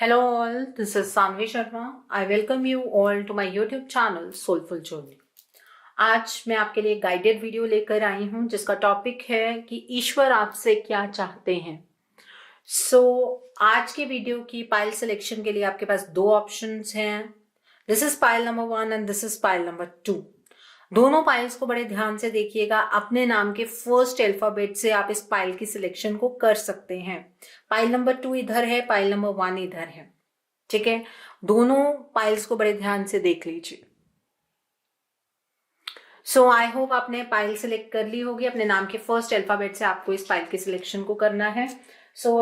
Hello all, this is Sanvi Sharma. I welcome you all to my YouTube channel Soulful Journey. आज मैं आपके लिए guided video लेकर आई हूं जिसका टॉपिक है कि ईश्वर आपसे क्या चाहते हैं। आज के वीडियो की पाइल सिलेक्शन के लिए आपके पास दो ऑप्शंस हैं। This is pile number 1 and this is pile number 2। दोनों पाइल्स को बड़े ध्यान से देखिएगा। अपने नाम के फर्स्ट अल्फाबेट से आप इस पाइल की सिलेक्शन को कर सकते हैं। पाइल नंबर 2 इधर है, पाइल नंबर 1 इधर है। ठीक है, दोनों पाइल्स को बड़े ध्यान से देख लीजिए। आई होप आपने पाइल सिलेक्ट कर ली होगी। अपने नाम के फर्स्ट अल्फाबेट से आपको इस पाइल की सिलेक्शन को करना है।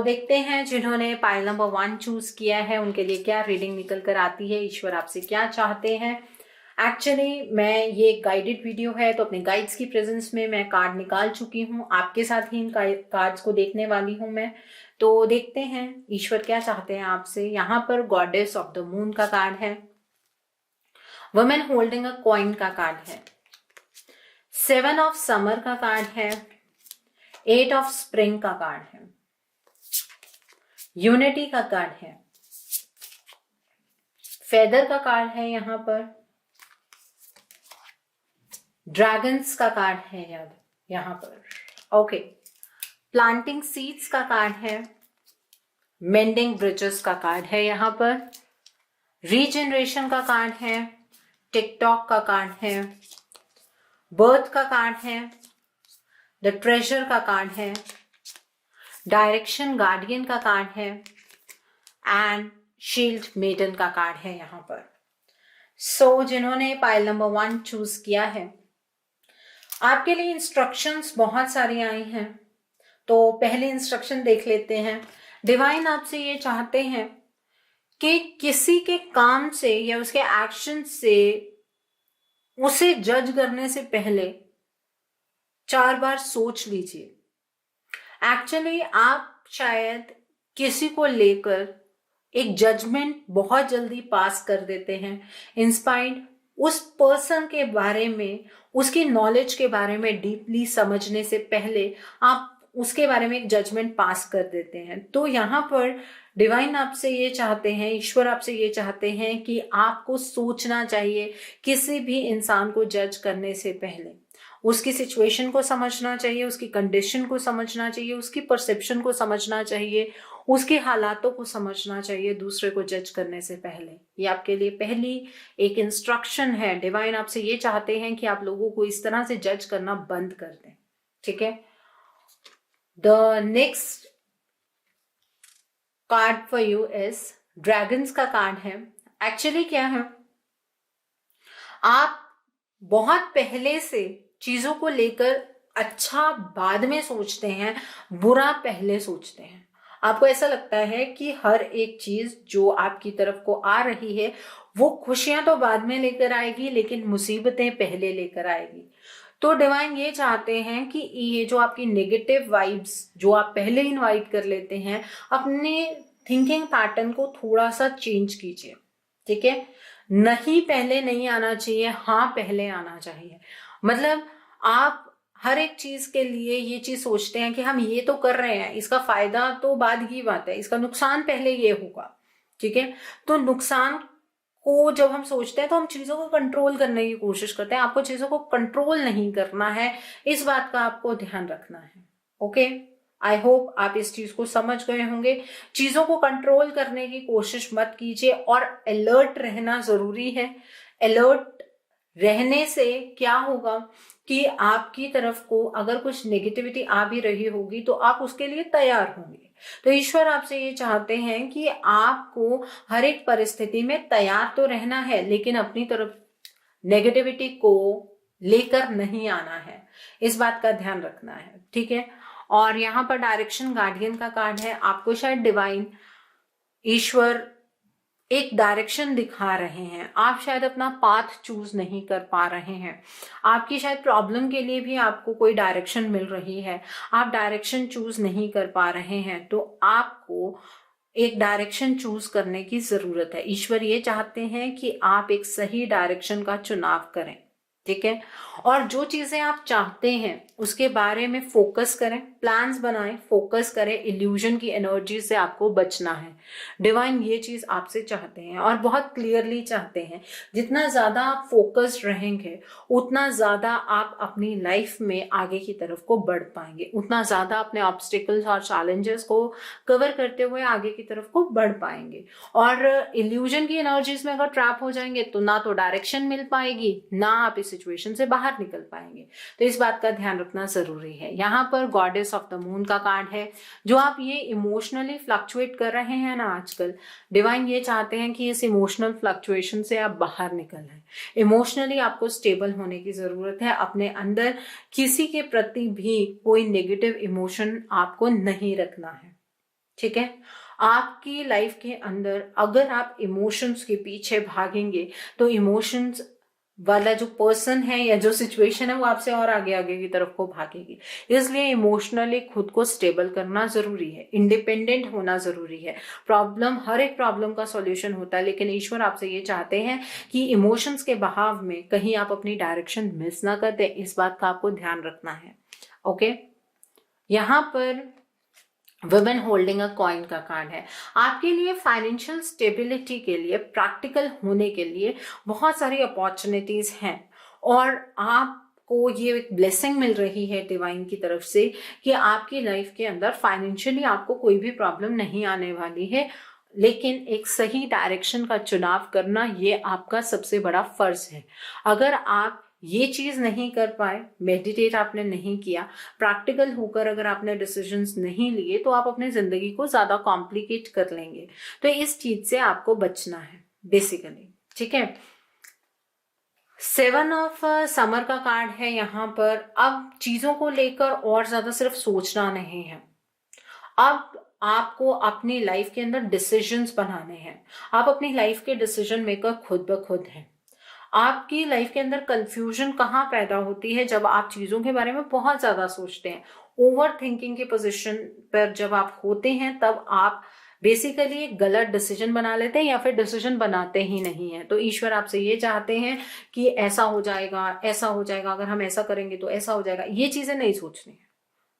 देखते हैं जिन्होंने पाइल नंबर 1 चूज किया है उनके लिए क्या रीडिंग निकल कर आती है, ईश्वर आपसे क्या चाहते हैं। एक्चुअली मैं ये गाइडेड वीडियो है तो अपने गाइड्स की प्रेजेंस में मैं कार्ड निकाल चुकी हूँ। आपके साथ ही इन कार्ड्स को देखने वाली हूँ मैं। तो देखते हैं ईश्वर क्या चाहते हैं आपसे। यहाँ पर गॉडेस ऑफ द मून का कार्ड है, वुमेन होल्डिंग अ कॉइन का कार्ड है, 7 ऑफ समर का कार्ड है, 8 ऑफ स्प्रिंग का कार्ड है, यूनिटी का कार्ड है, फेदर का कार्ड है, यहाँ पर ड्रैगन्स का कार्ड है यहाँ पर। ओके, प्लांटिंग सीड्स का कार्ड है, मेंडिंग ब्रिजेस का कार्ड है, यहाँ पर रीजनरेशन का कार्ड है, टिकटॉक का कार्ड है, बर्थ का कार्ड है, द ट्रेजर का कार्ड है, डायरेक्शन गार्डियन का कार्ड है एंड शील्ड मेडन का कार्ड है यहाँ पर। जिन्होंने पाइल नंबर 1 चूज किया है आपके लिए इंस्ट्रक्शंस बहुत सारी आई हैं। तो पहले इंस्ट्रक्शन देख लेते हैं। डिवाइन आपसे ये चाहते हैं कि किसी के काम से या उसके एक्शन से उसे जज करने से पहले 4 बार सोच लीजिए। एक्चुअली आप शायद किसी को लेकर एक जजमेंट बहुत जल्दी पास कर देते हैं। इंस्पायर्ड उस पर्सन के बारे में, उसकी नॉलेज के बारे में डीपली समझने से पहले आप उसके बारे में एक जजमेंट पास कर देते हैं। तो यहाँ पर डिवाइन आपसे ये चाहते हैं, ईश्वर आपसे ये चाहते हैं कि आपको सोचना चाहिए किसी भी इंसान को जज करने से पहले। उसकी सिचुएशन को समझना चाहिए, उसकी कंडीशन को समझना चाहिए, उसकी परसेप्शन को समझना चाहिए, उसके हालातों को समझना चाहिए दूसरे को जज करने से पहले। ये आपके लिए पहली एक इंस्ट्रक्शन है। डिवाइन आपसे ये चाहते हैं कि आप लोगों को इस तरह से जज करना बंद कर दें। ठीक है, the next card for you is dragons का कार्ड है। एक्चुअली क्या है, आप बहुत पहले से चीजों को लेकर अच्छा बाद में सोचते हैं, बुरा पहले सोचते हैं। आपको ऐसा लगता है कि हर एक चीज जो आपकी तरफ को आ रही है वो खुशियां तो बाद में लेकर आएगी लेकिन मुसीबतें पहले लेकर आएगी। तो डिवाइन ये चाहते हैं कि ये जो आपकी नेगेटिव वाइब्स जो आप पहले इनवाइट कर लेते हैं, अपने थिंकिंग पैटर्न को थोड़ा सा चेंज कीजिए। ठीक है, नहीं पहले नहीं आना चाहिए, हाँ पहले आना चाहिए। मतलब आप हर एक चीज के लिए ये चीज सोचते हैं कि हम ये तो कर रहे हैं, इसका फायदा तो बाद की बात है, इसका नुकसान पहले ये होगा। ठीक है, तो नुकसान को जब हम सोचते हैं तो हम चीजों को कंट्रोल करने की कोशिश करते हैं। आपको चीजों को कंट्रोल नहीं करना है, इस बात का आपको ध्यान रखना है। ओके, आई होप आप इस चीज को समझ गए होंगे। चीजों को कंट्रोल करने की कोशिश मत कीजिए और अलर्ट रहना जरूरी है। अलर्ट रहने से क्या होगा कि आपकी तरफ को अगर कुछ नेगेटिविटी आ भी रही होगी तो आप उसके लिए तैयार होंगे। तो ईश्वर आपसे ये चाहते हैं कि आपको हर एक परिस्थिति में तैयार तो रहना है लेकिन अपनी तरफ नेगेटिविटी को लेकर नहीं आना है, इस बात का ध्यान रखना है। ठीक है, और यहाँ पर डायरेक्शन गार्डियन का कार्ड है। आपको शायद डिवाइन ईश्वर एक डायरेक्शन दिखा रहे हैं, आप शायद अपना पाथ चूज नहीं कर पा रहे हैं। आपकी शायद प्रॉब्लम के लिए भी आपको कोई डायरेक्शन मिल रही है, आप डायरेक्शन चूज नहीं कर पा रहे हैं। तो आपको एक डायरेक्शन चूज करने की जरूरत है। ईश्वर ये चाहते हैं कि आप एक सही डायरेक्शन का चुनाव करें। ठीक है। और जो चीजें आप चाहते हैं उसके बारे में फोकस करें, प्लान्स बनाएं, फोकस करें। इल्यूजन की एनर्जी से आपको बचना है। डिवाइन ये चीज आपसे चाहते हैं और बहुत क्लियरली चाहते हैं। जितना ज्यादा आप फोकस्ड रहेंगे उतना ज्यादा आप अपनी लाइफ में आगे की तरफ को बढ़ पाएंगे, उतना ज्यादा अपने ऑब्स्टिकल्स और चैलेंजेस को कवर करते हुए आगे की तरफ को बढ़ पाएंगे। और इल्यूजन की एनर्जीज में अगर ट्रैप हो जाएंगे तो ना तो डायरेक्शन मिल पाएगी, ना आप इस सिचुएशन से बाहर निकल पाएंगे। तो इस बात का ध्यान रखना जरूरी है। यहाँ पर गॉडेस ऑफ द मून का कार्ड है। जो आप ये इमोशनली फ्लक्चुएट कर रहे हैं ना आजकल, डिवाइन ये चाहते हैं कि इस इमोशनल फ्लक्चुएशन से आप बाहर निकल आए। इमोशनली आपको स्टेबल होने की जरूरत है। अपने अंदर किसी के प्रति भी कोई नेगेटिव इमोशन आपको नहीं रखना है, ठीक है। आपकी लाइफ के अंदर अगर आप इमोशंस के पीछे भागेंगे तो इमोशंस वाला जो पर्सन है या जो सिचुएशन है वो आपसे और आगे आगे की तरफ को भागेगी। इसलिए इमोशनली खुद को स्टेबल करना जरूरी है, इंडिपेंडेंट होना जरूरी है। हर एक प्रॉब्लम का सॉल्यूशन होता है, लेकिन ईश्वर आपसे ये चाहते हैं कि इमोशंस के बहाव में कहीं आप अपनी डायरेक्शन मिस ना कर दे। इस बात का आपको ध्यान रखना है। ओके, यहाँ पर वुमेन होल्डिंग अ कॉइन का कार्ड है। आपके लिए फाइनेंशियल स्टेबिलिटी के लिए, प्रैक्टिकल होने के लिए बहुत सारी अपॉर्चुनिटीज हैं और आपको ये एक ब्लेसिंग मिल रही है डिवाइन की तरफ से कि आपकी लाइफ के अंदर फाइनेंशियली आपको कोई भी प्रॉब्लम नहीं आने वाली है। लेकिन एक सही डायरेक्शन का चुनाव करना ये आपका सबसे बड़ा फर्ज है। अगर आप ये चीज नहीं कर पाए, मेडिटेट आपने नहीं किया, प्रैक्टिकल होकर अगर आपने डिसीजंस नहीं लिए, तो आप अपने जिंदगी को ज्यादा कॉम्प्लिकेट कर लेंगे। तो इस चीज से आपको बचना है बेसिकली, ठीक है। 7 ऑफ समर का कार्ड है यहाँ पर। अब चीजों को लेकर और ज्यादा सिर्फ सोचना नहीं है, अब आपको अपनी लाइफ के अंदर डिसीजंस बनाने हैं। आप अपनी लाइफ के डिसीजन मेकर खुद ब खुद हैं। आपकी लाइफ के अंदर कंफ्यूजन कहाँ पैदा होती है? जब आप चीजों के बारे में बहुत ज्यादा सोचते हैं, ओवर थिंकिंग की पोजीशन पर जब आप होते हैं, तब आप बेसिकली एक गलत डिसीजन बना लेते हैं या फिर डिसीजन बनाते ही नहीं है। तो ईश्वर आपसे ये चाहते हैं कि ऐसा हो जाएगा, ऐसा हो जाएगा, अगर हम ऐसा करेंगे तो ऐसा हो जाएगा, ये चीजें नहीं सोचनी है।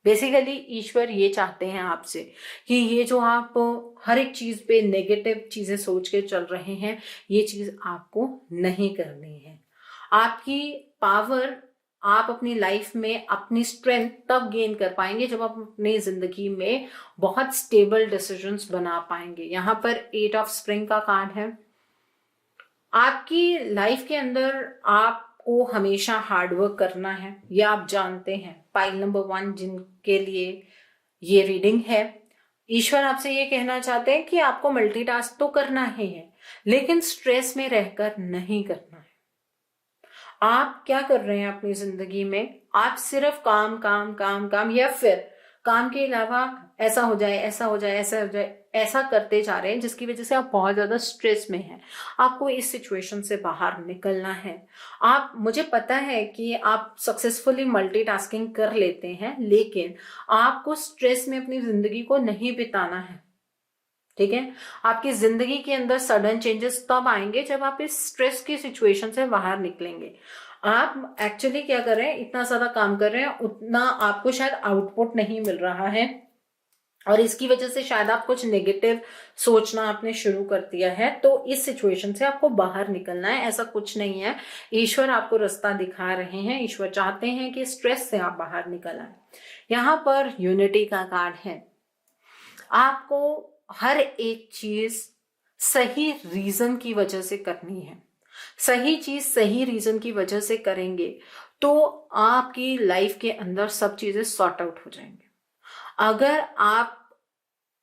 बेसिकली ईश्वर ये चाहते हैं आपसे कि ये जो आप हर एक चीज पे नेगेटिव चीजें सोच के चल रहे हैं, ये चीज आपको नहीं करनी है। आपकी पावर, आप अपनी लाइफ में अपनी स्ट्रेंथ तब गेन कर पाएंगे जब आप अपनी जिंदगी में बहुत स्टेबल डिसीजंस बना पाएंगे। यहाँ पर 8 ऑफ स्प्रिंग का कार्ड है। आपकी लाइफ के अंदर आपको हमेशा हार्डवर्क करना है, ये आप जानते हैं। पाइल नंबर 1 जिनके लिए ये रीडिंग है, ईश्वर आपसे ये कहना चाहते हैं कि आपको मल्टीटास्क तो करना ही है, लेकिन स्ट्रेस में रहकर नहीं करना है। आप क्या कर रहे हैं अपनी जिंदगी में? आप सिर्फ काम काम काम काम, या फिर काम के अलावा ऐसा हो जाए, ऐसा हो जाए, ऐसा हो जाए, ऐसा करते जा रहे हैं, जिसकी वजह से आप बहुत ज्यादा स्ट्रेस में हैं। आपको इस सिचुएशन से बाहर निकलना है। मुझे पता है कि आप सक्सेसफुली मल्टीटास्किंग कर लेते हैं, लेकिन आपको स्ट्रेस में अपनी जिंदगी को नहीं बिताना है, ठीक है। आपकी जिंदगी के अंदर सडन चेंजेस तब आएंगे जब आप इस स्ट्रेस की सिचुएशन से बाहर निकलेंगे। आप एक्चुअली क्या कर रहे हैं, इतना ज्यादा काम कर रहे हैं, उतना आपको शायद आउटपुट नहीं मिल रहा है और इसकी वजह से शायद आप कुछ नेगेटिव सोचना आपने शुरू कर दिया है। तो इस सिचुएशन से आपको बाहर निकलना है, ऐसा कुछ नहीं है। ईश्वर आपको रास्ता दिखा रहे हैं। ईश्वर चाहते हैं कि स्ट्रेस से आप बाहर निकल आए। यहाँ पर यूनिटी का कार्ड है। आपको हर एक चीज सही रीजन की वजह से करनी है। सही चीज सही रीजन की वजह से करेंगे तो आपकी लाइफ के अंदर सब चीजें सॉर्ट आउट हो जाएंगे। अगर आप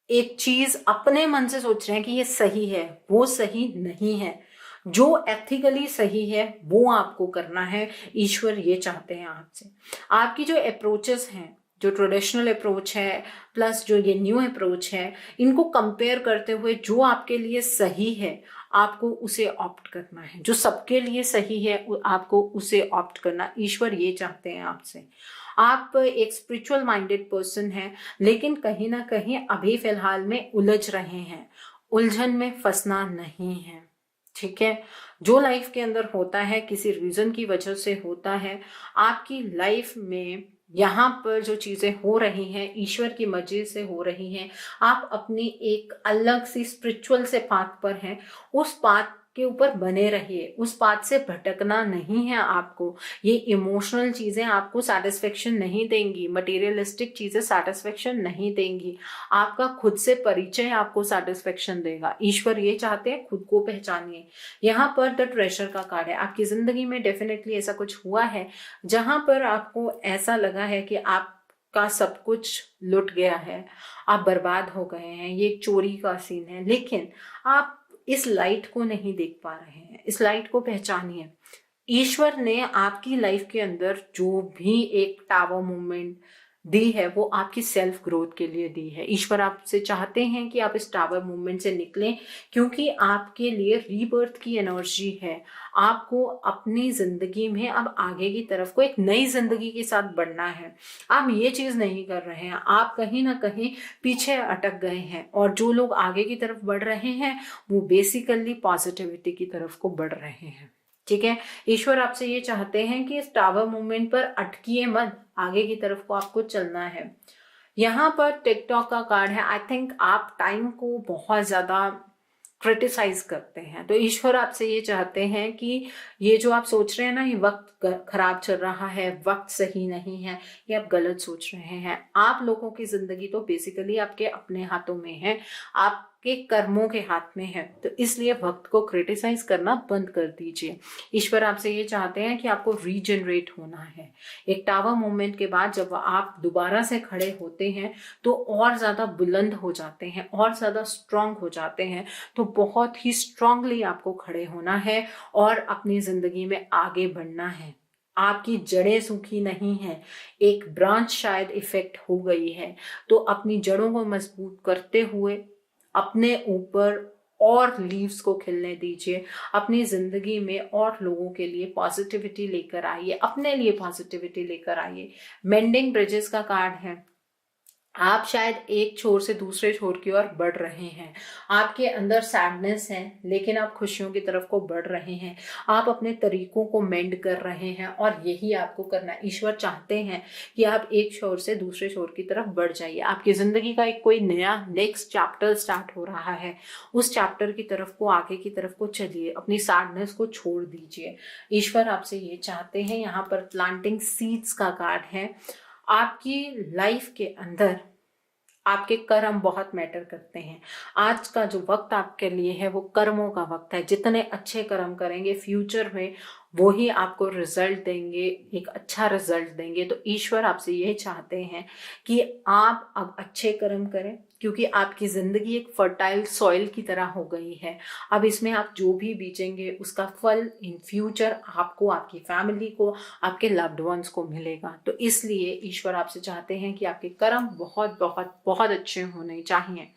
एक चीज अपने मन से सोच रहे हैं कि ये सही है, वो सही नहीं है। जो एथिकली सही है वो आपको करना है। ईश्वर ये चाहते हैं आपसे। आपकी जो अप्रोचेस हैं, जो ट्रेडिशनल अप्रोच है प्लस जो ये न्यू अप्रोच है, इनको कंपेयर करते हुए जो आपके लिए सही है आपको उसे ऑप्ट करना है। जो सबके लिए सही है आपको उसे ऑप्ट करना। ईश्वर ये चाहते हैं आपसे। आप एक स्पिरिचुअल माइंडेड पर्सन हैं, लेकिन कहीं ना कहीं अभी फिलहाल में उलझ रहे हैं। उलझन में फंसना नहीं है, ठीक है, जो लाइफ के अंदर होता है किसी रीजन की वजह से होता है। आपकी लाइफ में यहाँ पर जो चीजें हो रही हैं ईश्वर की मर्जी से हो रही हैं। आप अपनी एक अलग सी स्पिरिचुअल से पाथ पर हैं, उस पाथ के ऊपर बने रहिए, उस पाथ से भटकना नहीं है आपको। ये इमोशनल चीजें आपको सेटिस्फेक्शन नहीं देंगी, मटेरियलिस्टिक चीजें सेटिस्फेक्शन नहीं देंगी। आपका खुद से परिचय आपको सेटिस्फेक्शन देगा। ईश्वर ये चाहते हैं खुद को पहचानिए। यहाँ पर द ट्रेजर का कार्ड है। आपकी जिंदगी में डेफिनेटली ऐसा कुछ हुआ है जहां पर आपको ऐसा लगा है कि आपका सब कुछ लुट गया है, आप बर्बाद हो गए हैं, ये एक चोरी का सीन है। लेकिन आप इस लाइट को नहीं देख पा रहे हैं, इस लाइट को पहचानिए। ईश्वर ने आपकी लाइफ के अंदर जो भी एक टावर मूवमेंट दी है वो आपकी सेल्फ ग्रोथ के लिए दी है। ईश्वर आपसे चाहते हैं कि आप इस टावर मूवमेंट से निकलें, क्योंकि आपके लिए रीबर्थ की एनर्जी है। आपको अपनी जिंदगी में अब आगे की तरफ को एक नई जिंदगी के साथ बढ़ना है। आप ये चीज नहीं कर रहे हैं, आप कहीं ना कहीं पीछे अटक गए हैं। और जो लोग आगे की तरफ बढ़ रहे हैं वो बेसिकली पॉजिटिविटी की तरफ को बढ़ रहे हैं। ठीक है, ईश्वर आपसे ये चाहते हैं कि इस टावर मूवमेंट पर अटकिए मत, आगे की तरफ को आपको चलना है। यहाँ पर टिकटॉक का कार्ड है। आई थिंक आप टाइम को बहुत ज्यादा क्रिटिसाइज करते हैं, तो ईश्वर आपसे ये चाहते हैं कि ये जो आप सोच रहे हैं ना, ये वक्त खराब चल रहा है, वक्त सही नहीं है, ये आप गलत सोच रहे हैं। आप लोगों की जिंदगी तो बेसिकली आपके अपने हाथों में है, आपके कर्मों के हाथ में है, तो इसलिए वक्त को क्रिटिसाइज करना बंद कर दीजिए। ईश्वर आपसे ये चाहते हैं कि आपको रीजनरेट होना है। एक टावर मूवमेंट के बाद जब आप दोबारा से खड़े होते हैं तो और ज्यादा बुलंद हो जाते हैं, और ज्यादा स्ट्रांग हो जाते हैं। तो बहुत ही स्ट्रांगली आपको खड़े होना है और अपनी जिंदगी में आगे बढ़ना है। आपकी जड़ें सूखी नहीं है, एक ब्रांच शायद इफेक्ट हो गई है, तो अपनी जड़ों को मजबूत करते हुए अपने ऊपर और लीव्स को खिलने दीजिए। अपनी जिंदगी में और लोगों के लिए पॉजिटिविटी लेकर आइए, अपने लिए पॉजिटिविटी लेकर आइए। मेंडिंग ब्रिजेस का कार्ड है। आप शायद एक छोर से दूसरे छोर की ओर बढ़ रहे हैं। आपके अंदर सैडनेस है, लेकिन आप खुशियों की तरफ को बढ़ रहे हैं। आप अपने तरीकों को मेंड कर रहे हैं और यही आपको करना है। ईश्वर चाहते हैं कि आप एक छोर से दूसरे छोर की तरफ बढ़ जाइए। आपकी जिंदगी का एक कोई नया नेक्स्ट चैप्टर स्टार्ट हो रहा है, उस चैप्टर की तरफ को, आगे की तरफ को चलिए। अपनी सैडनेस को छोड़ दीजिए। ईश्वर आपसे ये चाहते हैं। यहाँ पर प्लांटिंग सीड्स का कार्ड है। आपकी लाइफ के अंदर आपके कर्म बहुत मैटर करते हैं। आज का जो वक्त आपके लिए है वो कर्मों का वक्त है। जितने अच्छे कर्म करेंगे फ्यूचर में वो ही आपको रिजल्ट देंगे, एक अच्छा रिजल्ट देंगे। तो ईश्वर आपसे ये चाहते हैं कि आप अब अच्छे कर्म करें, क्योंकि आपकी जिंदगी एक फर्टाइल सॉइल की तरह हो गई है। अब इसमें आप जो भी बीजेंगे उसका फल इन फ्यूचर आपको, आपकी फैमिली को, आपके लव्ड वंस को मिलेगा। तो इसलिए ईश्वर आपसे चाहते हैं कि आपके कर्म बहुत बहुत बहुत अच्छे होने चाहिए।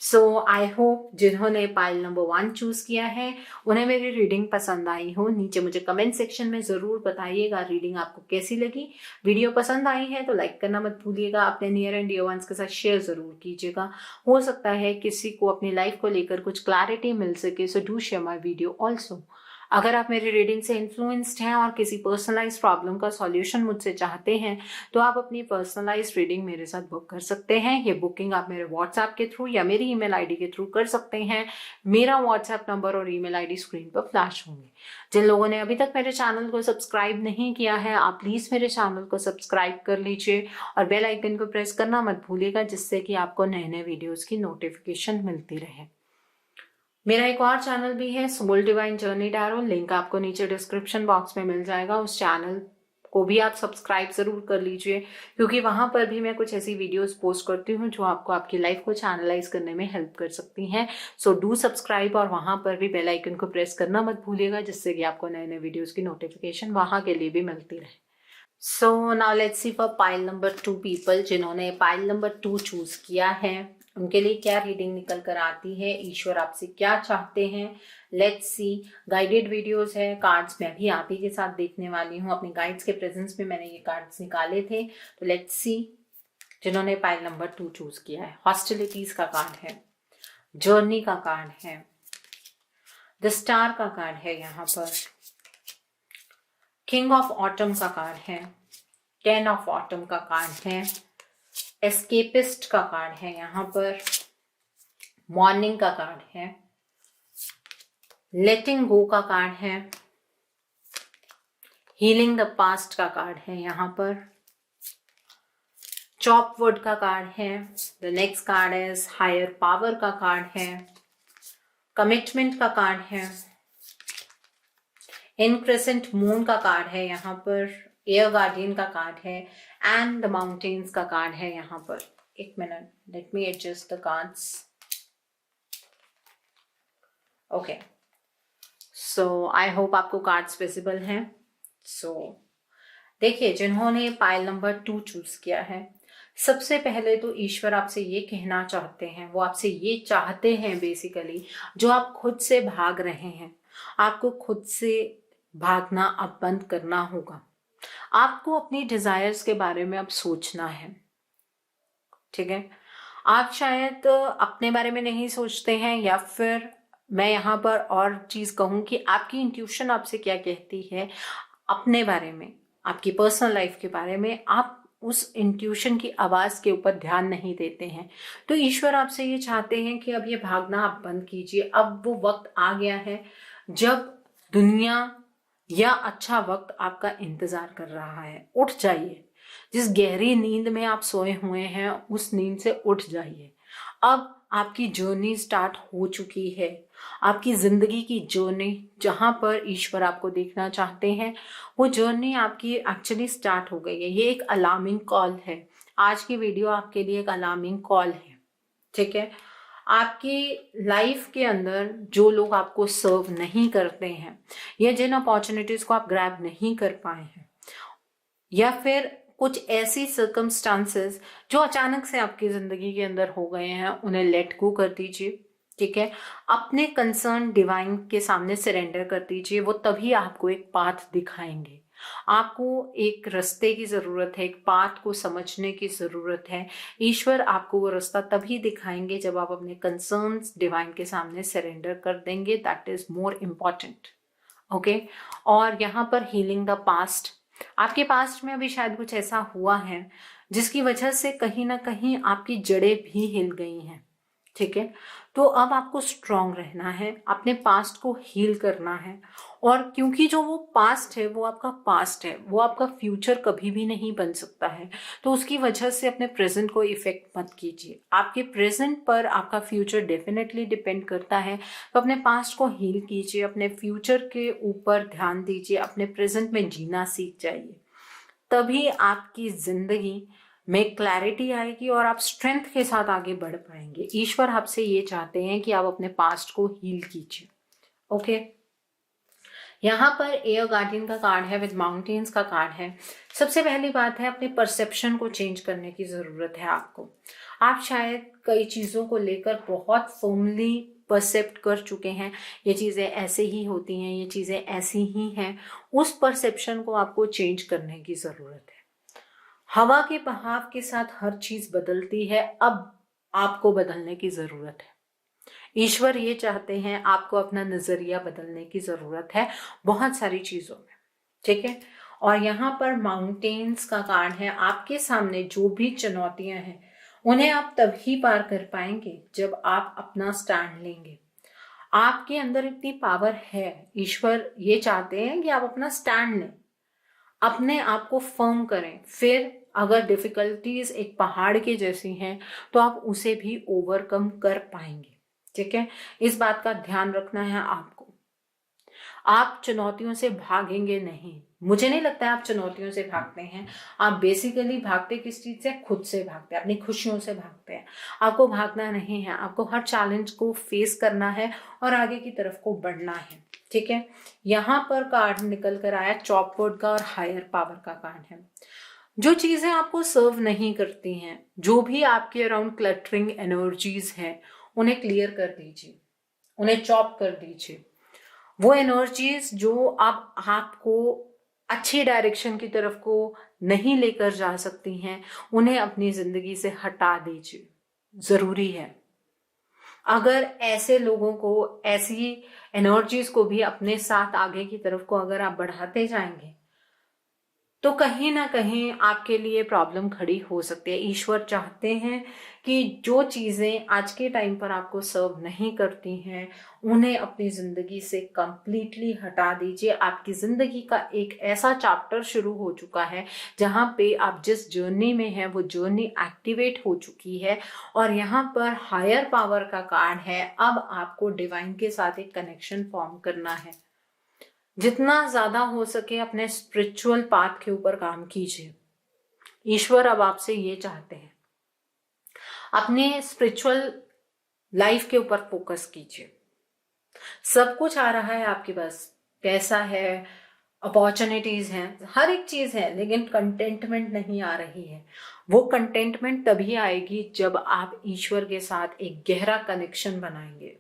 सो आई होप जिन्होंने पाइल नंबर 1 चूज किया है उन्हें मेरी रीडिंग पसंद आई हो। नीचे मुझे कमेंट सेक्शन में जरूर बताइएगा रीडिंग आपको कैसी लगी। वीडियो पसंद आई है तो लाइक करना मत भूलिएगा। अपने नियर एंड डियर वंस के साथ शेयर जरूर कीजिएगा। हो सकता है किसी को अपनी लाइफ को लेकर कुछ क्लैरिटी मिल सके। So do share my video also. अगर आप मेरी रीडिंग से इन्फ्लुएंस्ड हैं और किसी पर्सनलाइज प्रॉब्लम का सॉल्यूशन मुझसे चाहते हैं तो आप अपनी पर्सनलाइज रीडिंग मेरे साथ बुक कर सकते हैं। ये बुकिंग आप मेरे व्हाट्सएप के थ्रू या मेरी ईमेल आईडी के थ्रू कर सकते हैं। मेरा व्हाट्सएप नंबर और ईमेल आईडी स्क्रीन पर फ्लैश होंगे। जिन लोगों ने अभी तक मेरे चैनल को सब्सक्राइब नहीं किया है आप प्लीज मेरे चैनल को सब्सक्राइब कर लीजिए और बेल आइकन को प्रेस करना मत भूलिएगा, जिससे कि आपको नए नए वीडियोज की नोटिफिकेशन मिलती रहे। मेरा एक और चैनल भी है soul divine journey tarot, link आपको नीचे डिस्क्रिप्शन बॉक्स में मिल जाएगा। उस चैनल को भी आप सब्सक्राइब जरूर कर लीजिए, क्योंकि वहां पर भी मैं कुछ ऐसी वीडियोस पोस्ट करती हूँ जो आपको आपकी लाइफ को चैनलाइज करने में हेल्प कर सकती हैं। सो डू सब्सक्राइब और वहां पर भी बेल आइकन को प्रेस करना मत भूलिएगा, जिससे कि आपको नए नए वीडियोज की नोटिफिकेशन वहां के लिए भी मिलती रहे। So now let's see for pile number 2 people जिन्होंने पाइल नंबर 2 चूज किया है, उनके लिए क्या रीडिंग निकल कर आती है, ईश्वर आपसे क्या चाहते हैं। Let's see. गाइडेड वीडियोस है, कार्ड्स मैं भी आप ही के साथ देखने वाली हूँ। अपने गाइड्स के प्रेजेंस में मैंने ये कार्ड्स निकाले थे। तो लेट्स सी जिन्होंने पाइल नंबर 2 चूज किया है। हॉस्टिलिटीज का कार्ड है, जर्नी का कार्ड है, द स्टार का कार्ड है यहाँ पर, किंग ऑफ ऑटम का कार्ड है, 10 ऑफ ऑटम का कार्ड है, एस्केपिस्ट का कार्ड है यहाँ पर, मॉर्निंग का कार्ड है, लेटिंग गो का कार्ड है, हीलिंग द पास्ट का कार्ड है यहाँ पर, चॉप वुड का कार्ड है, the next card is higher power का कार्ड है, कमिटमेंट का कार्ड है, इनक्रेसेंट मून का कार्ड है यहाँ पर, एयर गार्डियन का कार्ड है, एंड द माउंटेन्स का कार्ड है यहाँ पर। एक minute, let me adjust the cards. Okay, so I hope आपको कार्ड्स विजिबल हैं। सो देखिए, जिन्होंने पाइल नंबर 2 चूज किया है, सबसे पहले तो ईश्वर आपसे ये कहना चाहते हैं, वो आपसे ये चाहते हैं बेसिकली, जो आप खुद से भाग रहे हैं, आपको खुद से भागना अब बंद करना होगा। आपको अपनी डिजायर्स के बारे में अब सोचना है, ठीक है। आप शायद अपने बारे में नहीं सोचते हैं, या फिर मैं यहाँ पर और चीज कहूँ कि आपकी इंट्यूशन आपसे क्या कहती है अपने बारे में, आपकी पर्सनल लाइफ के बारे में, आप उस इंट्यूशन की आवाज के ऊपर ध्यान नहीं देते हैं। तो ईश्वर आपसे ये चाहते हैं कि अब ये भागना आप बंद कीजिए। अब वो वक्त आ गया है जब दुनिया या अच्छा वक्त आपका इंतजार कर रहा है। उठ जाइए, जिस गहरी नींद में आप सोए हुए हैं उस नींद से उठ जाइए। अब आपकी जर्नी स्टार्ट हो चुकी है, आपकी जिंदगी की जर्नी, जहां पर ईश्वर आपको देखना चाहते हैं, वो जर्नी आपकी एक्चुअली स्टार्ट हो गई है। ये एक अलार्मिंग कॉल है। आज की वीडियो आपके लिए एक अलार्मिंग कॉल है, ठीक है। आपकी लाइफ के अंदर जो लोग आपको सर्व नहीं करते हैं, या जिन अपॉर्चुनिटीज को आप ग्रैब नहीं कर पाए हैं, या फिर कुछ ऐसी सर्कमस्टांसेस जो अचानक से आपकी जिंदगी के अंदर हो गए हैं, उन्हें लेट गो कर दीजिए, ठीक है। अपने कंसर्न डिवाइन के सामने सरेंडर कर दीजिए। वो तभी आपको एक पाथ दिखाएंगे। आपको एक रास्ते की जरूरत है, एक पाथ को समझने की जरूरत है। ईश्वर आपको वो रास्ता तभी दिखाएंगे जब आप अपने कंसर्न्स डिवाइन के सामने सरेंडर कर देंगे। That is more important, okay. और यहाँ पर हीलिंग द पास्ट, आपके पास्ट में अभी शायद कुछ ऐसा हुआ है जिसकी वजह से कहीं ना कहीं आपकी जड़ें भी हिल गई हैं, ठीक है। तो अब आपको स्ट्रांग रहना है, अपने पास्ट को हील करना है। और क्योंकि जो वो पास्ट है वो आपका पास्ट है, वो आपका फ्यूचर कभी भी नहीं बन सकता है, तो उसकी वजह से अपने प्रेजेंट को इफेक्ट मत कीजिए। आपके प्रेजेंट पर आपका फ्यूचर डेफिनेटली डिपेंड करता है। तो अपने पास्ट को हील कीजिए, अपने फ्यूचर के ऊपर ध्यान दीजिए, अपने प्रेजेंट में जीना सीख जाइए। तभी आपकी जिंदगी में क्लैरिटी आएगी और आप स्ट्रेंथ के साथ आगे बढ़ पाएंगे। ईश्वर आपसे ये चाहते हैं कि आप अपने पास्ट को हील कीजिए, ओके। यहाँ पर एयर गार्डियन का कार्ड है, विद माउंटेन्स का कार्ड है। सबसे पहली बात है, अपने परसेप्शन को चेंज करने की जरूरत है आपको। आप शायद कई चीजों को लेकर बहुत फर्मली परसेप्ट कर चुके हैं, ये चीजें ऐसे ही होती हैं, ये चीजें ऐसी ही हैं। उस परसेप्शन को आपको चेंज करने की जरूरत है। हवा के बहाव के साथ हर चीज बदलती है, अब आपको बदलने की जरूरत है। ईश्वर ये चाहते हैं, आपको अपना नजरिया बदलने की जरूरत है बहुत सारी चीजों में, ठीक है। और यहाँ पर माउंटेन्स का कार्ड है। आपके सामने जो भी चुनौतियां हैं उन्हें आप तभी पार कर पाएंगे जब आप अपना स्टैंड लेंगे। आपके अंदर इतनी पावर है, ईश्वर ये चाहते हैं कि आप अपना स्टैंड लें, अपने आप को फर्म करें। फिर अगर डिफिकल्टीज एक पहाड़ के जैसी हैं तो आप उसे भी ओवरकम कर पाएंगे, ठीक है। इस बात का ध्यान रखना है आपको। आप चुनौतियों से भागेंगे नहीं। मुझे नहीं लगता है आप चुनौतियों से भागते हैं। आप बेसिकली भागते किस चीज से? खुद से भागते हैं, अपनी खुशियों से भागते हैं। आपको भागना नहीं है, आपको हर चैलेंज को फेस करना है और आगे की तरफ को बढ़ना है, ठीक है। यहाँ पर कार्ड निकल कर आया चॉपवुड का और हायर पावर का कार्ड है। जो चीजें आपको सर्व नहीं करती हैं, जो भी आपके अराउंड क्लटरिंग एनर्जीज हैं, उन्हें क्लियर कर दीजिए, उन्हें चॉप कर दीजिए। वो एनर्जीज जो अब आपको अच्छी डायरेक्शन की तरफ को नहीं लेकर जा सकती हैं, उन्हें अपनी जिंदगी से हटा दीजिए। जरूरी है। अगर ऐसे लोगों को, ऐसी एनर्जीज को भी अपने साथ आगे की तरफ को अगर आप बढ़ाते जाएंगे तो कहीं ना कहीं आपके लिए प्रॉब्लम खड़ी हो सकती है। ईश्वर चाहते हैं कि जो चीजें आज के टाइम पर आपको सर्व नहीं करती हैं उन्हें अपनी जिंदगी से कंप्लीटली हटा दीजिए। आपकी जिंदगी का एक ऐसा चैप्टर शुरू हो चुका है जहां पे आप जिस जर्नी में हैं वो जर्नी एक्टिवेट हो चुकी है और यहाँ पर हायर पावर का कार्ड है। अब आपको डिवाइन के साथ एक कनेक्शन फॉर्म करना है। जितना ज्यादा हो सके अपने स्पिरिचुअल पाथ के ऊपर काम कीजिए। ईश्वर अब आपसे ये चाहते हैं, अपने स्पिरिचुअल लाइफ के ऊपर फोकस कीजिए। सब कुछ आ रहा है आपके पास, पैसा है, अपॉर्चुनिटीज हैं, हर एक चीज है, लेकिन कंटेंटमेंट नहीं आ रही है। वो कंटेंटमेंट तभी आएगी जब आप ईश्वर के साथ एक गहरा कनेक्शन बनाएंगे।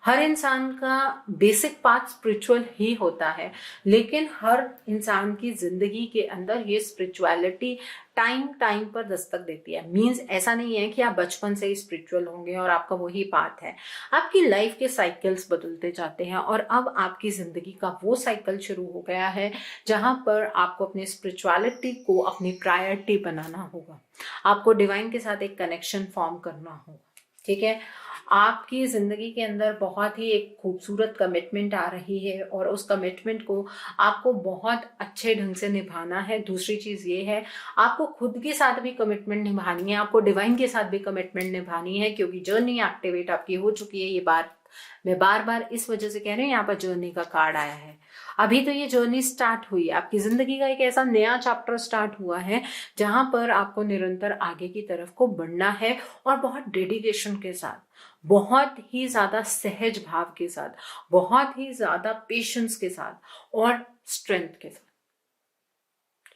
हर इंसान का बेसिक पार्ट स्पिरिचुअल ही होता है, लेकिन हर इंसान की जिंदगी के अंदर ये स्पिरिचुअलिटी टाइम टाइम पर दस्तक देती है। मींस ऐसा नहीं है कि आप बचपन से ही स्पिरिचुअल होंगे और आपका वही पाथ है। आपकी लाइफ के साइकिल्स बदलते जाते हैं और अब आपकी जिंदगी का वो साइकिल शुरू हो गया है जहां पर आपको अपनी स्पिरिचुअलिटी को अपनी प्रायोरिटी बनाना होगा। आपको डिवाइन के साथ एक कनेक्शन फॉर्म करना होगा। ठीक है, आपकी जिंदगी के अंदर बहुत ही एक खूबसूरत कमिटमेंट आ रही है और उस कमिटमेंट को आपको बहुत अच्छे ढंग से निभाना है। दूसरी चीज ये है, आपको खुद के साथ भी कमिटमेंट निभानी है, आपको डिवाइन के साथ भी कमिटमेंट निभानी है, क्योंकि जर्नी एक्टिवेट आपकी हो चुकी है। ये बात मैं बार बार इस वजह से कह रही हूँ, यहाँ पर जर्नी का कार्ड आया है। अभी तो ये जर्नी स्टार्ट हुई, आपकी जिंदगी का एक ऐसा नया चैप्टर स्टार्ट हुआ है जहां पर आपको निरंतर आगे की तरफ को बढ़ना है और बहुत डेडिकेशन के साथ, बहुत ही ज्यादा सहज भाव के साथ, बहुत ही ज्यादा पेशेंस के साथ और स्ट्रेंथ के साथ।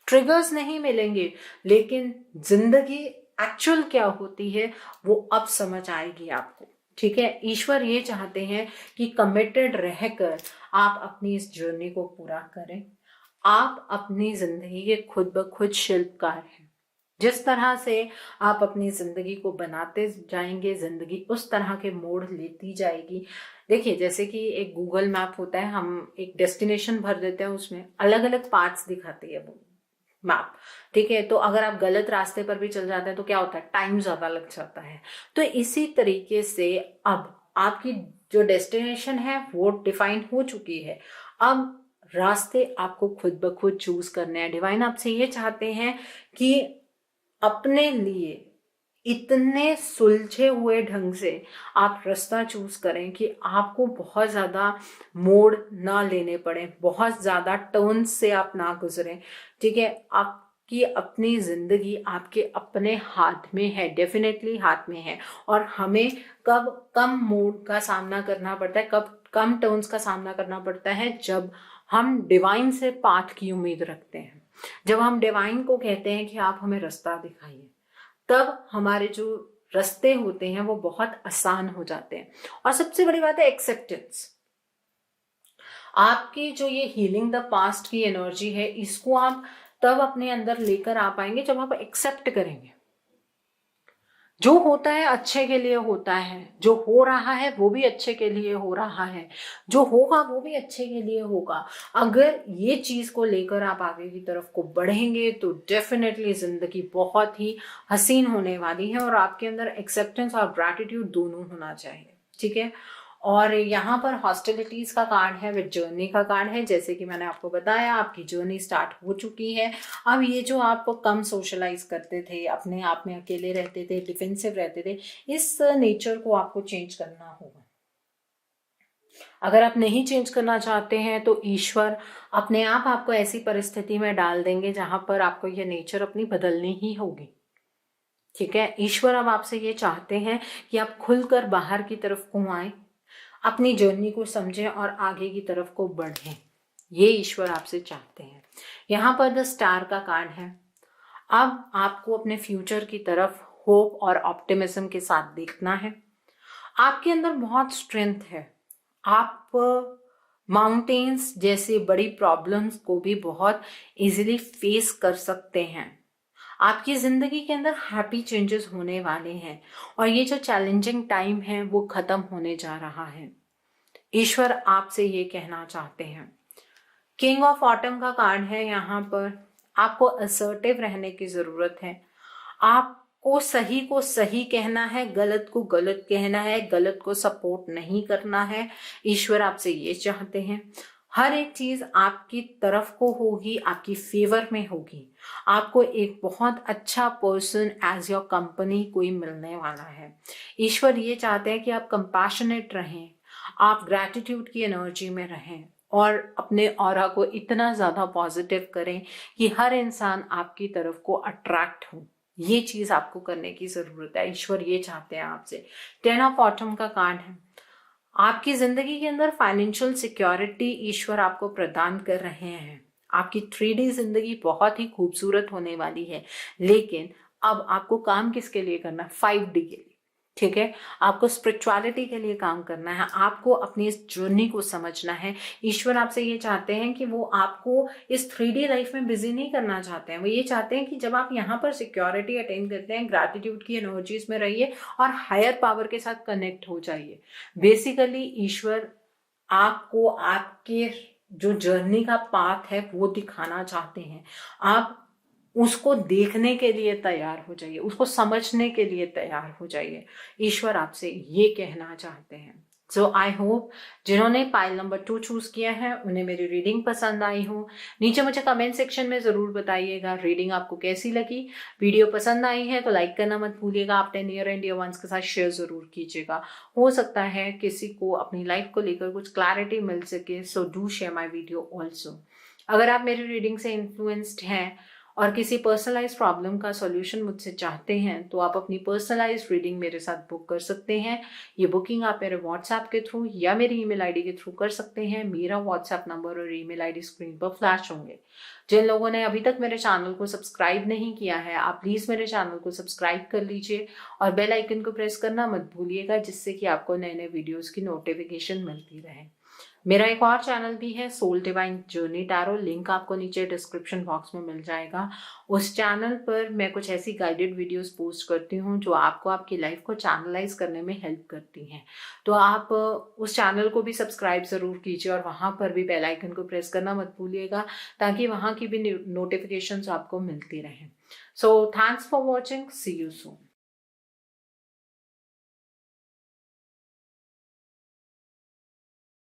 ट्रिगर्स नहीं मिलेंगे, लेकिन जिंदगी एक्चुअल क्या होती है वो अब समझ आएगी आपको। ठीक है, ईश्वर ये चाहते हैं कि कमिटेड रहकर आप अपनी इस जर्नी को पूरा करें। आप अपनी जिंदगी के खुद ब खुद शिल्पकार हैं। जिस तरह से आप अपनी जिंदगी को बनाते जाएंगे, जिंदगी उस तरह के मोड़ लेती जाएगी। देखिए, जैसे कि एक गूगल मैप होता है, हम एक डेस्टिनेशन भर देते हैं, उसमें अलग अलग पार्ट्स दिखाती है वो मैप। ठीक है, तो अगर आप गलत रास्ते पर भी चल जाते हैं तो क्या होता है, टाइम ज्यादा लग जाता है। तो इसी तरीके से अब आपकी जो डेस्टिनेशन है वो डिफाइन हो चुकी है। अब रास्ते आपको खुद ब खुद चूज करने हैं। डिवाइन आपसे ये चाहते हैं कि अपने लिए इतने सुलझे हुए ढंग से आप रास्ता चूज करें कि आपको बहुत ज्यादा मोड़ ना लेने पड़े, बहुत ज्यादा टर्न से आप ना गुजरें। ठीक है, आपकी अपनी जिंदगी आपके अपने हाथ में है, डेफिनेटली हाथ में है। और हमें कब कम मोड़ का सामना करना पड़ता है, कब कम टर्न्स का सामना करना पड़ता है, जब हम डिवाइन से पाथ की उम्मीद रखते हैं, जब हम डिवाइन को कहते हैं कि आप हमें रास्ता दिखाइए, तब हमारे जो रास्ते होते हैं वो बहुत आसान हो जाते हैं। और सबसे बड़ी बात है एक्सेप्टेंस। आपकी जो ये हीलिंग द पास्ट की एनर्जी है, इसको आप तब अपने अंदर लेकर आ पाएंगे जब आप एक्सेप्ट करेंगे। जो होता है अच्छे के लिए होता है, जो हो रहा है वो भी अच्छे के लिए हो रहा है, जो होगा वो भी अच्छे के लिए होगा। अगर ये चीज को लेकर आप आगे की तरफ को बढ़ेंगे तो डेफिनेटली जिंदगी बहुत ही हसीन होने वाली है और आपके अंदर एक्सेप्टेंस और ग्रैटिट्यूड दोनों होना चाहिए। ठीक है, और यहाँ पर हॉस्टिलिटीज का कार्ड है, विद जर्नी का कार्ड है। जैसे कि मैंने आपको बताया, आपकी जर्नी स्टार्ट हो चुकी है। अब ये जो आप कम सोशलाइज करते थे, अपने आप में अकेले रहते थे, डिफेंसिव रहते थे, इस नेचर को आपको चेंज करना होगा। अगर आप नहीं चेंज करना चाहते हैं तो ईश्वर अपने आप आपको ऐसी परिस्थिति में डाल देंगे जहां पर आपको ये नेचर अपनी बदलनी ही होगी। ठीक है, ईश्वर अब आपसे ये चाहते हैं कि आप खुलकर बाहर की तरफ को आए, अपनी जर्नी को समझें और आगे की तरफ को बढ़ें। ये ईश्वर आपसे चाहते हैं। यहाँ पर द स्टार का कार्ड है। अब आपको अपने फ्यूचर की तरफ होप और ऑप्टिमिज्म के साथ देखना है। आपके अंदर बहुत स्ट्रेंथ है। आप माउंटेन्स जैसे बड़ी प्रॉब्लम्स को भी बहुत इजीली फेस कर सकते हैं। आपकी जिंदगी के अंदर हैप्पी चेंजेस होने वाले हैं और ये जो चैलेंजिंग टाइम है वो खत्म होने जा रहा है। ईश्वर आपसे ये कहना चाहते हैं। किंग ऑफ ऑटम का कार्ड है यहाँ पर। आपको असर्टिव रहने की जरूरत है। आपको सही को सही कहना है, गलत को गलत कहना है, गलत को सपोर्ट नहीं करना है। ईश्वर आपसे ये चाहते हैं। हर एक चीज आपकी तरफ को होगी, आपकी फेवर में होगी। आपको एक बहुत अच्छा पर्सन एज योर कंपनी कोई मिलने वाला है। ईश्वर ये चाहते हैं कि आप कंपैशनेट रहें, आप ग्रैटिट्यूड की एनर्जी में रहें और अपने ऑरा को इतना ज्यादा पॉजिटिव करें कि हर इंसान आपकी तरफ को अट्रैक्ट हो। ये चीज आपको करने की जरूरत है। ईश्वर ये चाहते हैं आपसे। 10 ऑफ ऑटम का कार्ड है। आपकी जिंदगी के अंदर फाइनेंशियल सिक्योरिटी ईश्वर आपको प्रदान कर रहे हैं। आपकी 3D जिंदगी बहुत ही खूबसूरत होने वाली है, लेकिन अब आपको काम किसके लिए करना है? 5D के लिए। ठीक है, आपको स्पिरिचुअलिटी के लिए काम करना है, आपको अपनी इस जर्नी को समझना है। ईश्वर आपसे ये चाहते हैं कि वो आपको इस 3D लाइफ में बिजी नहीं करना चाहते हैं। वो ये चाहते हैं कि जब आप यहाँ पर सिक्योरिटी अटेन करते हैं, ग्रैटिट्यूड की एनर्जीज में रहिए और हायर पावर के साथ कनेक्ट हो जाइए। बेसिकली ईश्वर आपको आपके जो जर्नी का पाथ है वो दिखाना चाहते हैं। आप उसको देखने के लिए तैयार हो जाइए, उसको समझने के लिए तैयार हो जाइए। ईश्वर आपसे ये कहना चाहते हैं। सो आई होप जिन्होंने पाइल नंबर 2 चूज किया है उन्हें मेरी रीडिंग पसंद आई हो। नीचे मुझे कमेंट सेक्शन में जरूर बताइएगा रीडिंग आपको कैसी लगी। वीडियो पसंद आई है तो लाइक करना मत भूलिएगा। अपने नियर एंड डियर वंस के साथ शेयर जरूर कीजिएगा। हो सकता है किसी को अपनी लाइफ को लेकर कुछ क्लैरिटी मिल सके। So do share my video also. अगर आप मेरी रीडिंग से इन्फ्लुएंस्ड हैं और किसी पर्सनलाइज प्रॉब्लम का सॉल्यूशन मुझसे चाहते हैं तो आप अपनी पर्सनलाइज रीडिंग मेरे साथ बुक कर सकते हैं। ये बुकिंग आप मेरे व्हाट्सएप के थ्रू या मेरी ईमेल आईडी के थ्रू कर सकते हैं। मेरा व्हाट्सएप नंबर और ईमेल आईडी स्क्रीन पर फ्लैश होंगे। जिन लोगों ने अभी तक मेरे चैनल को सब्सक्राइब नहीं किया है, आप प्लीज मेरे चैनल को सब्सक्राइब कर लीजिए और बेल आइकन को प्रेस करना मत भूलिएगा, जिससे कि आपको नए नए वीडियोस की नोटिफिकेशन मिलती रहे। मेरा एक और चैनल भी है, soul divine journey tarot. Link आपको नीचे डिस्क्रिप्शन बॉक्स में मिल जाएगा। उस चैनल पर मैं कुछ ऐसी गाइडेड वीडियोस पोस्ट करती हूँ जो आपको आपकी लाइफ को चैनलाइज करने में हेल्प करती हैं। तो आप उस चैनल को भी सब्सक्राइब जरूर कीजिए और वहाँ पर भी बेल आइकन को प्रेस करना मत भूलिएगा, ताकि वहाँ की भी नोटिफिकेशंस आपको मिलती रहें। So thanks for watching, see you soon.